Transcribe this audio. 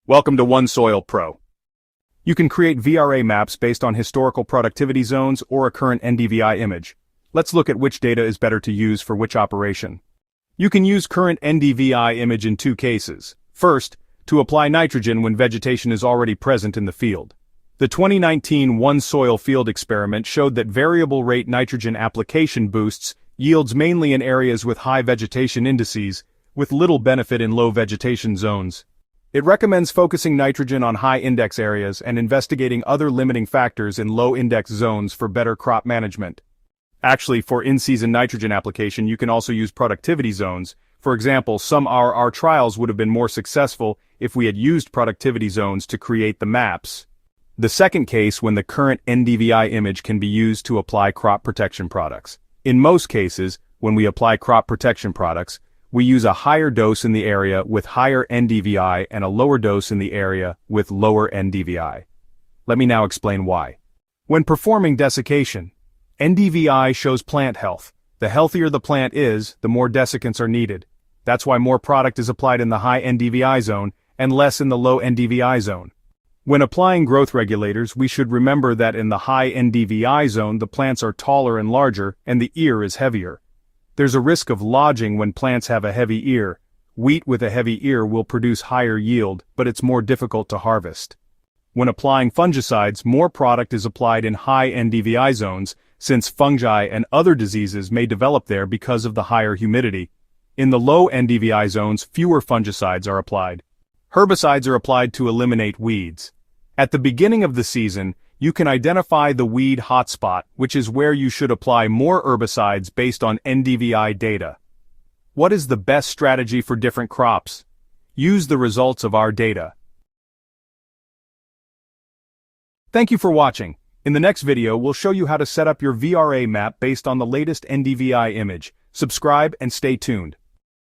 Welcome to OneSoil Pro. You can create VRA maps based on historical productivity zones or a current NDVI image. Let's look at which data is better to use for which operation. You can use current NDVI image in two cases. First, to apply nitrogen when vegetation is already present in the field. The 2019 OneSoil field experiment showed that variable rate nitrogen application boosts yields mainly in areas with high vegetation indices, with little benefit in low vegetation zones. It recommends focusing nitrogen on high-index areas and investigating other limiting factors in low-index zones for better crop management. Actually, for in-season nitrogen application, you can also use productivity zones. For example, some RR trials would have been more successful if we had used productivity zones to create the maps. The second case when the current NDVI image can be used to apply crop protection products. In most cases, when we apply crop protection products, we use a higher dose in the area with higher NDVI and a lower dose in the area with lower NDVI. Let me now explain why. When performing desiccation, NDVI shows plant health. The healthier the plant is, the more desiccants are needed. That's why more product is applied in the high NDVI zone and less in the low NDVI zone. When applying growth regulators, we should remember that in the high NDVI zone the plants are taller and larger and the ear is heavier. There's a risk of lodging when plants have a heavy ear. Wheat with a heavy ear will produce higher yield, but it's more difficult to harvest. When applying fungicides, more product is applied in high NDVI zones, since fungi and other diseases may develop there because of the higher humidity. In the low NDVI zones, fewer fungicides are applied. Herbicides are applied to eliminate weeds. At the beginning of the season, you can identify the weed hotspot, which is where you should apply more herbicides based on NDVI data. What is the best strategy for different crops? Use the results of our data. Thank you for watching. In the next video, we'll show you how to set up your VRA map based on the latest NDVI image. Subscribe and stay tuned.